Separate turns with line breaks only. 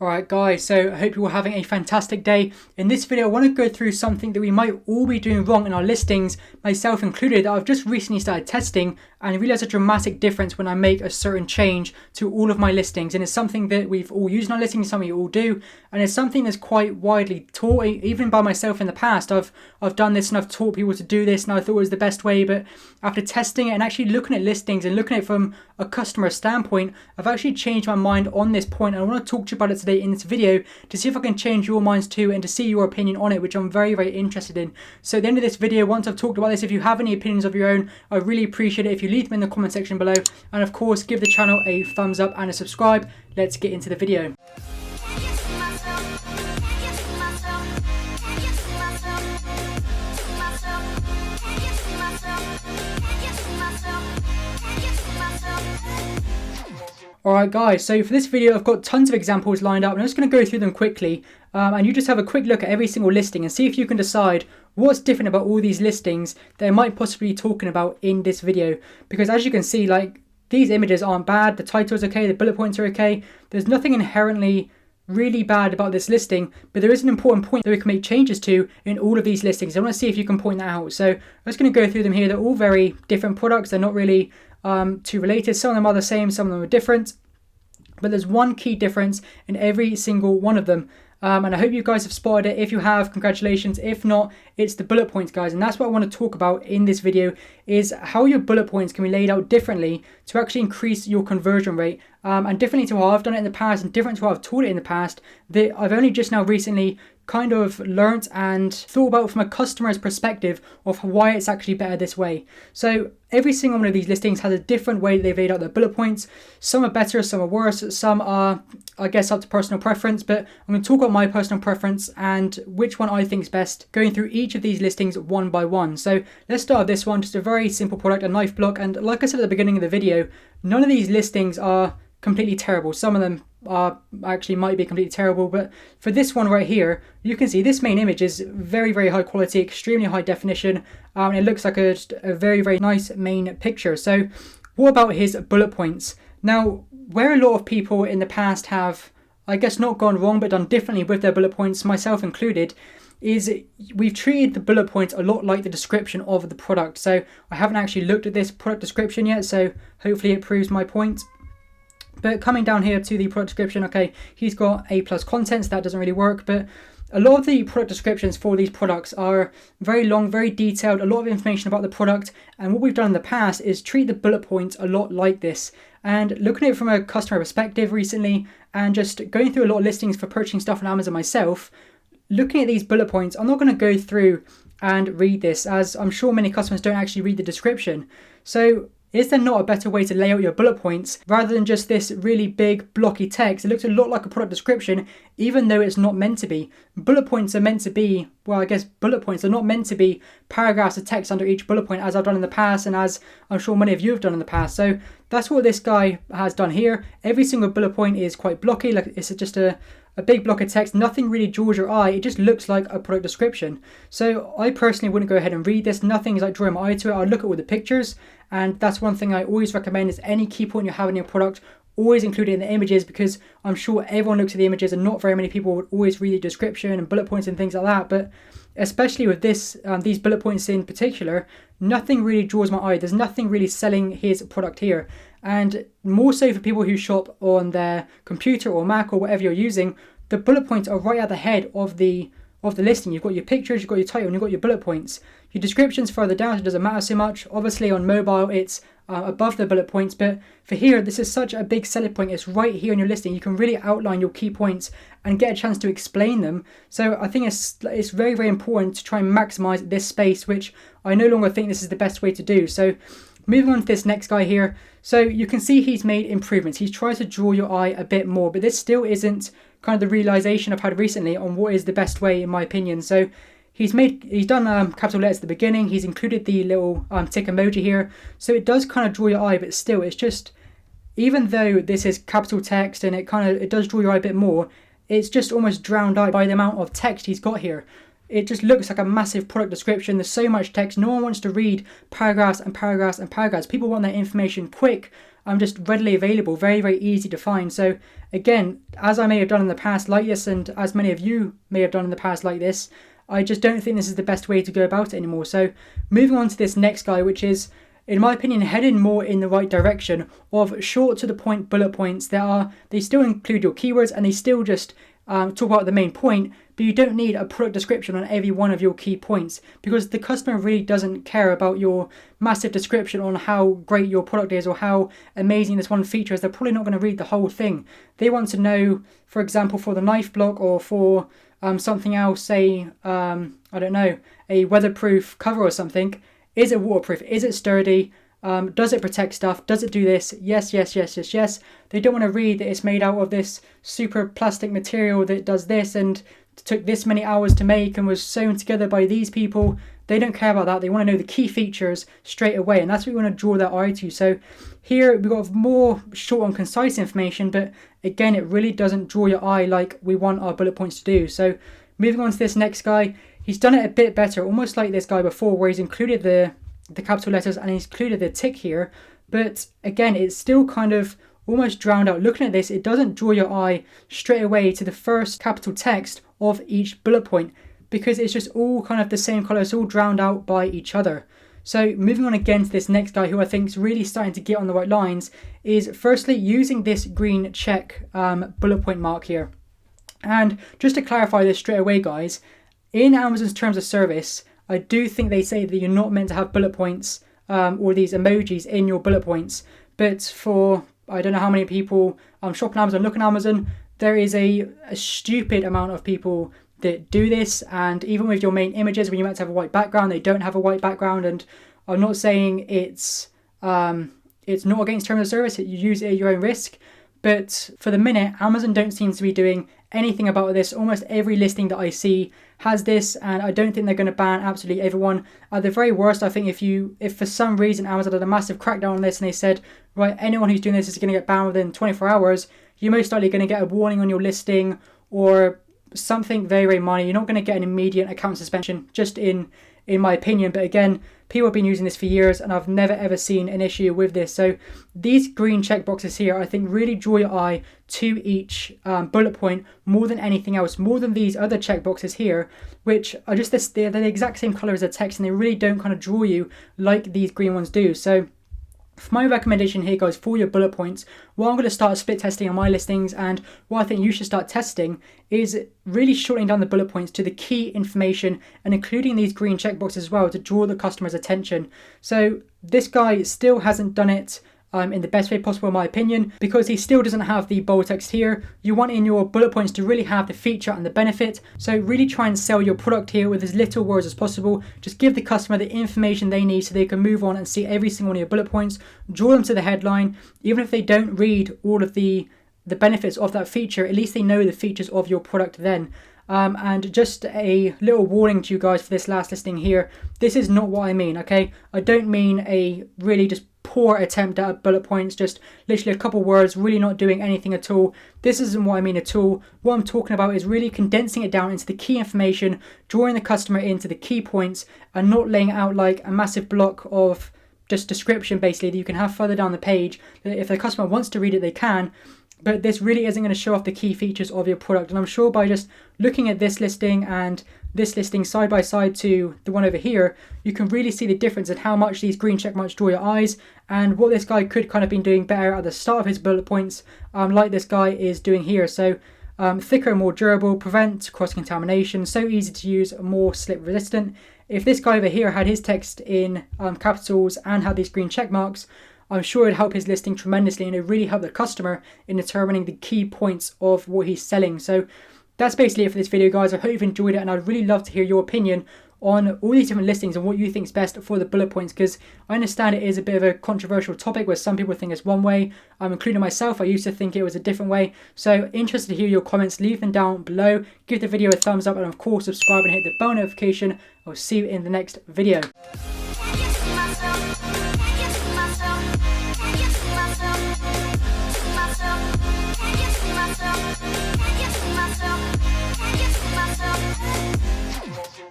Alright guys, so I hope you're all having a fantastic day. In this video I want to go through something that we might all be doing wrong in our listings, myself included, that I've just recently started testing and realised a dramatic difference when I make a certain change to all of my listings. And it's something that we've all used in our listings, something you all do, and it's something that's quite widely taught, even by myself in the past. I've done this and I've taught people to do this and I thought it was the best way, but after testing it and actually looking at listings and looking at it from a customer standpoint, I've actually changed my mind on this point and I want to talk to you about it today in this video to see if I can change your minds too and to see your opinion on it, which I'm very, very interested in. So at the end of this video, once I've talked about this, if you have any opinions of your own, I really appreciate it if you leave them in the comment section below, and of course give the channel a thumbs up and a subscribe. Let's get into the video. Alright guys, so for this video I've got tons of examples lined up and I'm just going to go through them quickly, and you just have a quick look at every single listing and see if you can decide what's different about all these listings that I might possibly be talking about in this video. Because as you can see, like, these images aren't bad, the title's okay, the bullet points are okay, there's nothing inherently really bad about this listing, but there is an important point that we can make changes to in all of these listings. I want to see if you can point that out. So I'm just going to go through them here. They're all very different products, they're not really too related. Some of them are the same, some of them are different, but there's one key difference in every single one of them, and I hope you guys have spotted it. If you have, congratulations. If not, it's the bullet points, guys, and that's what I want to talk about in this video, is how your bullet points can be laid out differently to actually increase your conversion rate, and differently to how I've done it in the past and different to how I've taught it in the past, that I've only just now recently kind of learnt and thought about from a customer's perspective of why it's actually better this way. So every single one of these listings has a different way that they've laid out their bullet points. Some are better, some are worse, some are, I guess, up to personal preference, but I'm going to talk about my personal preference and which one I think is best, going through each of these listings one by one. So let's start with this one, just a very simple product, a knife block, and like I said at the beginning of the video, none of these listings are completely terrible. Some of them are actually might be completely terrible, but for this one right here, you can see this main image is very, very high quality, extremely high definition, and it looks like a very, very nice main picture. So what about his bullet points? Now, where a lot of people in the past have, I guess, not gone wrong but done differently with their bullet points, myself included, is we've treated the bullet points a lot like the description of the product. So I haven't actually looked at this product description yet, so hopefully it proves my point. But coming down here to the product description, okay, he's got A+ contents, that doesn't really work, but a lot of the product descriptions for these products are very long, very detailed, a lot of information about the product, and what we've done in the past is treat the bullet points a lot like this. And looking at it from a customer perspective recently, and just going through a lot of listings for purchasing stuff on Amazon myself, looking at these bullet points, I'm not going to go through and read this, as I'm sure many customers don't actually read the description. So is there not a better way to lay out your bullet points rather than just this really big blocky text? It looks a lot like a product description, even though it's not meant to be. Bullet points are meant to be, well, I guess bullet points are not meant to be paragraphs of text under each bullet point, as I've done in the past and as I'm sure many of you have done in the past. So that's what this guy has done here. Every single bullet point is quite blocky, like it's just a big block of text. Nothing really draws your eye. It just looks like a product description. So I personally wouldn't go ahead and read this. Nothing is like drawing my eye to it. I'll look at all the pictures, and that's one thing I always recommend, is any key point you have in your product, always include it in the images, because I'm sure everyone looks at the images and not very many people would always read the description and bullet points and things like that. But especially with this, these bullet points in particular, nothing really draws my eye. There's nothing really selling his product here. And more so for people who shop on their computer or Mac or whatever you're using, the bullet points are right at the head of the listing. You've got your pictures, you've got your title, and you've got your bullet points. Your description's further down, so it doesn't matter so much. Obviously on mobile it's above the bullet points, but for here, this is such a big selling point. It's right here in your listing. You can really outline your key points and get a chance to explain them. So I think it's very, very important to try and maximize this space, which I no longer think this is the best way to do. So moving on to this next guy here. So you can see he's made improvements. He's tried to draw your eye a bit more, but this still isn't kind of the realization I've had recently on what is the best way, in my opinion. So he's done capital letters at the beginning. He's included the little tick emoji here. So it does kind of draw your eye, but still, it's just, even though this is capital text and it does draw your eye a bit more, it's just almost drowned out by the amount of text he's got here. It just looks like a massive product description. There's so much text. No one wants to read paragraphs and paragraphs and paragraphs. People want their information quick. just readily available, very, very easy to find. So again, as I may have done in the past like this, and as many of you may have done in the past like this, I just don't think this is the best way to go about it anymore. So moving on to this next guy, which is, in my opinion, heading more in the right direction of short to the point bullet points. They still include your keywords, and they still just talk about the main point, but you don't need a product description on every one of your key points, because the customer really doesn't care about your massive description on how great your product is or how amazing this one feature is. They're probably not going to read the whole thing. They want to know, for example, for the knife block or for something else, say, I don't know, a weatherproof cover or something. Is it waterproof? Is it sturdy? Does it protect stuff? Does it do this? Yes, yes, yes, yes, yes. They don't want to read that it's made out of this super plastic material that does this and took this many hours to make and was sewn together by these people. They don't care about that. They want to know the key features straight away, and that's what we want to draw their eye to. So here we've got more short and concise information, but again, it really doesn't draw your eye like we want our bullet points to do. So moving on to this next guy, he's done it a bit better, almost like this guy before, where he's included the capital letters and he's included the tick here. But again, it's still kind of almost drowned out. Looking at this, it doesn't draw your eye straight away to the first capital text of each bullet point, because it's just all kind of the same color. It's all drowned out by each other. So moving on again to this next guy, who I think is really starting to get on the right lines, is firstly using this green check bullet point mark here. And just to clarify this straight away, guys, in Amazon's terms of service, I do think they say that you're not meant to have bullet points or these emojis in your bullet points. But for, I don't know how many people shop on Amazon, look on Amazon, there is a stupid amount of people that do this. And even with your main images, when you're meant to have a white background, they don't have a white background. And I'm not saying it's not against terms of service, you use it at your own risk. But for the minute, Amazon don't seem to be doing anything about this. Almost every listing that I see has this, and I don't think they're going to ban absolutely everyone. At the very worst, I think if for some reason Amazon had a massive crackdown on this and they said, right, anyone who's doing this is going to get banned within 24 hours, you're most likely going to get a warning on your listing or something very, very minor. You're not going to get an immediate account suspension, just in my opinion. But again, people have been using this for years and I've never ever seen an issue with this. So these green checkboxes here, I think, really draw your eye to each bullet point more than anything else, more than these other checkboxes here, which are just they're the exact same color as the text, and they really don't kind of draw you like these green ones do. So for my recommendation here, guys, for your bullet points, what I'm going to start split testing on my listings, and what I think you should start testing, is really shortening down the bullet points to the key information and including these green checkboxes as well to draw the customer's attention. So this guy still hasn't done it in the best way possible, in my opinion, because he still doesn't have the bold text here. You want in your bullet points to really have the feature and the benefit. So really try and sell your product here with as little words as possible. Just give the customer the information they need so they can move on and see every single one of your bullet points. Draw them to the headline. Even if they don't read all of the benefits of that feature, at least they know the features of your product then. And just a little warning to you guys for this last listing here. This is not what I mean, okay? I don't mean a really just poor attempt at bullet points, just literally a couple words, really not doing anything at all. This isn't what I mean at all. What I'm talking about is really condensing it down into the key information, drawing the customer into the key points, and not laying out like a massive block of just description basically that you can have further down the page. If the customer wants to read it, they can. But this really isn't going to show off the key features of your product. And I'm sure by just looking at this listing and this listing side by side to the one over here, you can really see the difference in how much these green check marks draw your eyes, and what this guy could kind of been doing better at the start of his bullet points, like this guy is doing here. So thicker and more durable, prevent cross-contamination, so easy to use, more slip resistant. If this guy over here had his text in capitals and had these green check marks, I'm sure it'd help his listing tremendously, and it'd really help the customer in determining the key points of what he's selling. So that's basically it for this video, guys. I hope you've enjoyed it, and I'd really love to hear your opinion on all these different listings and what you think is best for the bullet points, because I understand it is a bit of a controversial topic where some people think it's one way, including myself. I used to think it was a different way. So interested to hear your comments. Leave them down below, give the video a thumbs up, and of course subscribe and hit the bell notification. I'll see you in the next video. Myself.